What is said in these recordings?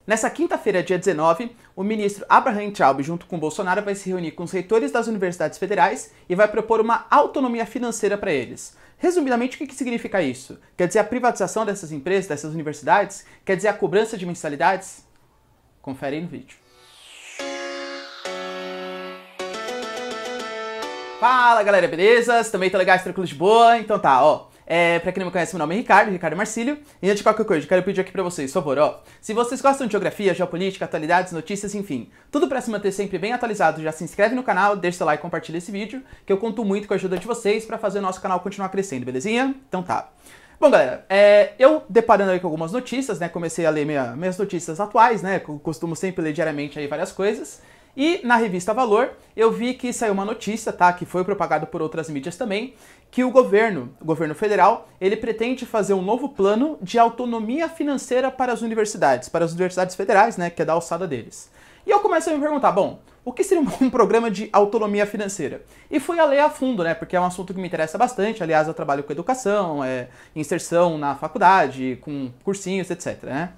Nessa quinta-feira, dia 19, o ministro Abraham Traub, junto com Bolsonaro, vai se reunir com os reitores das universidades federais e vai propor uma autonomia financeira para eles. Resumidamente, o que significa isso? Quer dizer a privatização dessas empresas, dessas universidades? Quer dizer a cobrança de mensalidades? Confere aí no vídeo. Fala galera, beleza? Também tô legais, tranquilo de boa? Então tá, ó. Pra quem não me conhece, meu nome é Ricardo Marcílio. E antes de qualquer coisa, eu quero pedir aqui pra vocês, por favor, ó. Se vocês gostam de geografia, geopolítica, atualidades, notícias, enfim, tudo pra se manter sempre bem atualizado, já se inscreve no canal, deixa seu like e compartilha esse vídeo, que eu conto muito com a ajuda de vocês pra fazer o nosso canal continuar crescendo, belezinha? Então tá. Bom, galera, eu deparando aí com algumas notícias, né, comecei a ler minhas notícias atuais, né, costumo sempre ler diariamente aí várias coisas. E na revista Valor, eu vi que saiu uma notícia, tá, que foi propagada por outras mídias também, que o governo federal, ele pretende fazer um novo plano de autonomia financeira para as universidades federais, né, que é da alçada deles. E eu começo a me perguntar, bom, o que seria um programa de autonomia financeira? E fui a ler a fundo, né, porque é um assunto que me interessa bastante, aliás, eu trabalho com educação, inserção na faculdade, com cursinhos, etc, né.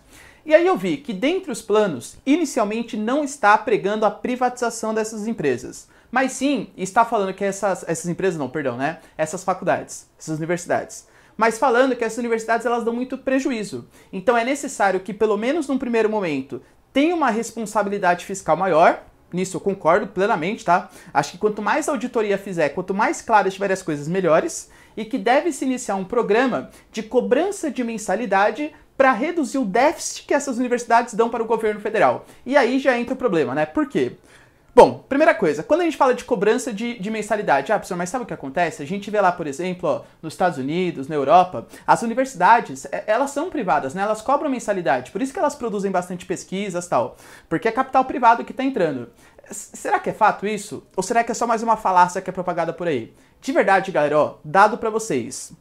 E aí eu vi que dentre os planos, inicialmente não está pregando a privatização dessas empresas, mas sim está falando que essas empresas, não, perdão, né? Essas faculdades, essas universidades. Mas falando que essas universidades elas dão muito prejuízo. Então é necessário que, pelo menos num primeiro momento, tenha uma responsabilidade fiscal maior. Nisso eu concordo plenamente, tá? Acho que quanto mais auditoria fizer, quanto mais claras estiverem as coisas, melhores. E que deve se iniciar um programa de cobrança de mensalidade para reduzir o déficit que essas universidades dão para o governo federal. E aí já entra o problema, né? Por quê? Bom, primeira coisa, quando a gente fala de cobrança de mensalidade, professor, mas sabe o que acontece? A gente vê lá, por exemplo, ó, nos Estados Unidos, na Europa, as universidades, elas são privadas, né? Elas cobram mensalidade, por isso que elas produzem bastante pesquisas e tal, porque é capital privado que está entrando. Será que é fato isso? Ou será que é só mais uma falácia que é propagada por aí? De verdade, galera, ó, dado para vocês.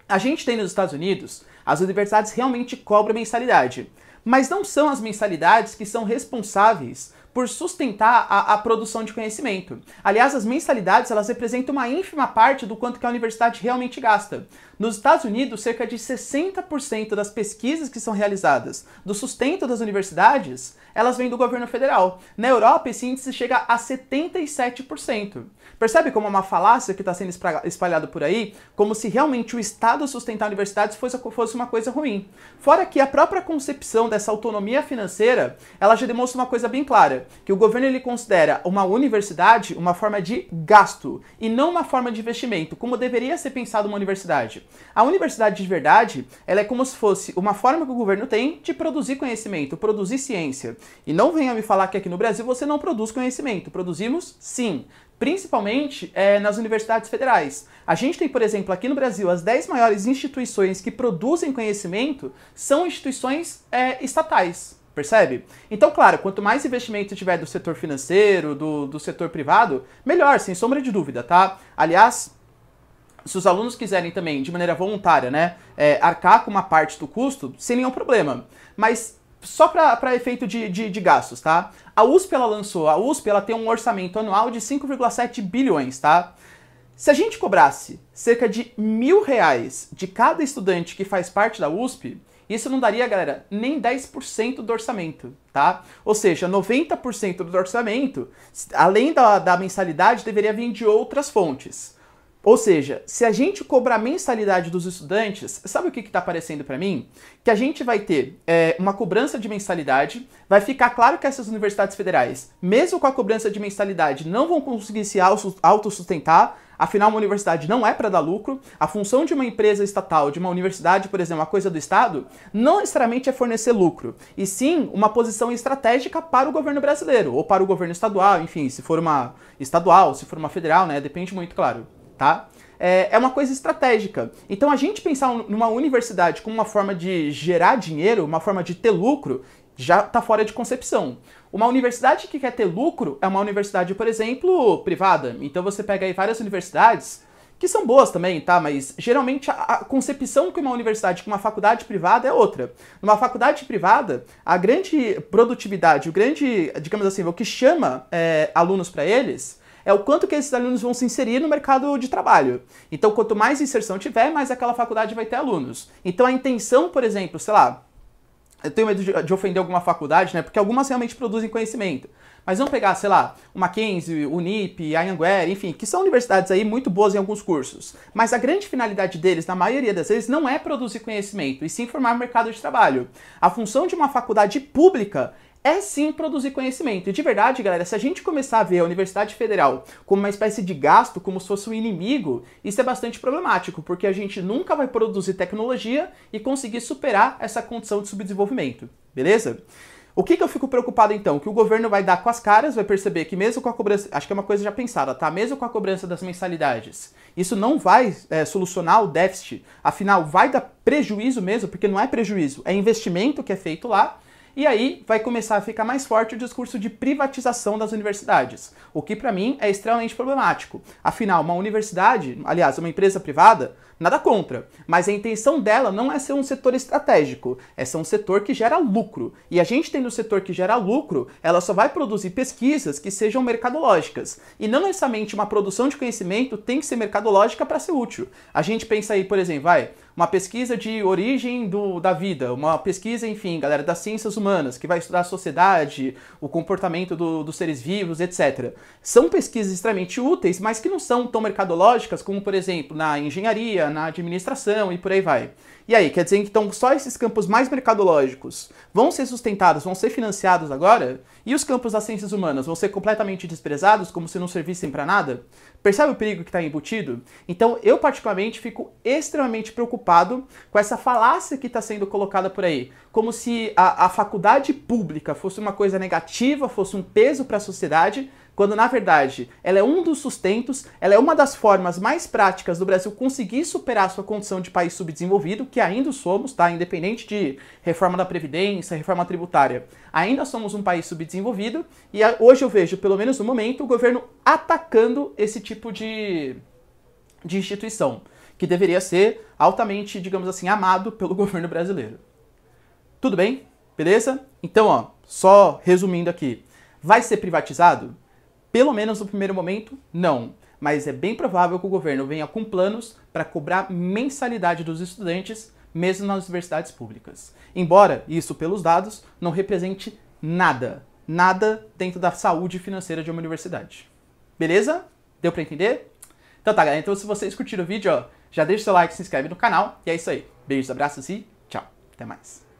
A gente tem nos Estados Unidos, as universidades realmente cobram mensalidade, mas não são as mensalidades que são responsáveis por sustentar a produção de conhecimento. Aliás, as mensalidades elas representam uma ínfima parte do quanto que a universidade realmente gasta. Nos Estados Unidos, cerca de 60% das pesquisas que são realizadas do sustento das universidades, elas vêm do governo federal. Na Europa, esse índice chega a 77%. Percebe como é uma falácia que está sendo espalhada por aí? Como se realmente o Estado sustentar universidades fosse uma coisa ruim. Fora que a própria concepção dessa autonomia financeira, ela já demonstra uma coisa bem clara, que o governo ele considera uma universidade uma forma de gasto e não uma forma de investimento, como deveria ser pensado uma universidade. A universidade de verdade, ela é como se fosse uma forma que o governo tem de produzir conhecimento, produzir ciência. E não venha me falar que aqui no Brasil você não produz conhecimento. Produzimos, sim. Principalmente nas universidades federais. A gente tem, por exemplo, aqui no Brasil, as 10 maiores instituições que produzem conhecimento são instituições estatais. Percebe? Então, claro, quanto mais investimento tiver do setor financeiro, do setor privado, melhor, sem sombra de dúvida, tá? Aliás, se os alunos quiserem também, de maneira voluntária, né, arcar com uma parte do custo, sem nenhum problema. Mas só para efeito de gastos, tá? A USP ela tem um orçamento anual de 5,7 bilhões, tá? Se a gente cobrasse cerca de R$1.000 de cada estudante que faz parte da USP, isso não daria, galera, nem 10% do orçamento, tá? Ou seja, 90% do orçamento, além da mensalidade, deveria vir de outras fontes. Ou seja, se a gente cobrar a mensalidade dos estudantes, sabe o que está aparecendo para mim? Que a gente vai ter uma cobrança de mensalidade, vai ficar claro que essas universidades federais, mesmo com a cobrança de mensalidade, não vão conseguir se autossustentar, afinal uma universidade não é para dar lucro, a função de uma empresa estatal, de uma universidade, por exemplo, uma coisa do Estado, não necessariamente é fornecer lucro, e sim uma posição estratégica para o governo brasileiro, ou para o governo estadual, enfim, se for uma estadual, se for uma federal, né, depende muito, claro. Tá? É uma coisa estratégica. Então a gente pensar numa universidade como uma forma de gerar dinheiro, uma forma de ter lucro, já está fora de concepção. Uma universidade que quer ter lucro é uma universidade, por exemplo, privada. Então você pega aí várias universidades que são boas também, tá? Mas geralmente a concepção que uma universidade, que uma faculdade privada é outra. Numa faculdade privada, a grande produtividade, o grande, digamos assim, o que chama alunos para eles é o quanto que esses alunos vão se inserir no mercado de trabalho. Então, quanto mais inserção tiver, mais aquela faculdade vai ter alunos. Então, a intenção, por exemplo, sei lá, eu tenho medo de ofender alguma faculdade, né? Porque algumas realmente produzem conhecimento. Mas vamos pegar, sei lá, o Mackenzie, o Unip, a Anhanguera, enfim, que são universidades aí muito boas em alguns cursos. Mas a grande finalidade deles, na maioria das vezes, não é produzir conhecimento, e sim formar mercado de trabalho. A função de uma faculdade pública é sim produzir conhecimento. E de verdade, galera, se a gente começar a ver a Universidade Federal como uma espécie de gasto, como se fosse um inimigo, isso é bastante problemático, porque a gente nunca vai produzir tecnologia e conseguir superar essa condição de subdesenvolvimento, beleza? O que eu fico preocupado então? Que o governo vai dar com as caras, vai perceber que mesmo com a cobrança, acho que é uma coisa já pensada, tá? Mesmo com a cobrança das mensalidades, isso não vai solucionar o déficit, afinal vai dar prejuízo mesmo, porque não é prejuízo, é investimento que é feito lá. E aí vai começar a ficar mais forte o discurso de privatização das universidades, o que para mim é extremamente problemático. Afinal, uma universidade, aliás, uma empresa privada, nada contra, mas a intenção dela não é ser um setor estratégico, é ser um setor que gera lucro. E a gente tendo um setor que gera lucro, ela só vai produzir pesquisas que sejam mercadológicas. E não necessariamente uma produção de conhecimento tem que ser mercadológica para ser útil. A gente pensa aí, por exemplo, uma pesquisa de origem da vida, uma pesquisa, enfim, galera, das ciências humanas, que vai estudar a sociedade, o comportamento dos seres vivos, etc. São pesquisas extremamente úteis, mas que não são tão mercadológicas como, por exemplo, na engenharia, na administração e por aí vai. E aí, quer dizer que então só esses campos mais mercadológicos vão ser sustentados, vão ser financiados agora? E os campos das ciências humanas vão ser completamente desprezados, como se não servissem para nada? Percebe o perigo que está embutido? Então, eu particularmente fico extremamente preocupado com essa falácia que está sendo colocada por aí. Como se a faculdade pública fosse uma coisa negativa, fosse um peso para a sociedade, quando na verdade ela é um dos sustentos, ela é uma das formas mais práticas do Brasil conseguir superar a sua condição de país subdesenvolvido, que ainda somos, tá? Independente de reforma da Previdência, reforma tributária, ainda somos um país subdesenvolvido, e hoje eu vejo, pelo menos no momento, o governo atacando esse tipo de instituição, que deveria ser altamente, digamos assim, amado pelo governo brasileiro. Tudo bem? Beleza? Então, ó, só resumindo aqui, vai ser privatizado? Pelo menos no primeiro momento, não. Mas é bem provável que o governo venha com planos para cobrar mensalidade dos estudantes, mesmo nas universidades públicas. Embora isso, pelos dados, não represente nada dentro da saúde financeira de uma universidade. Beleza? Deu para entender? Então tá, galera. Então se vocês curtiram o vídeo, ó, já deixa o seu like, se inscreve no canal. E é isso aí. Beijos, abraços e tchau. Até mais.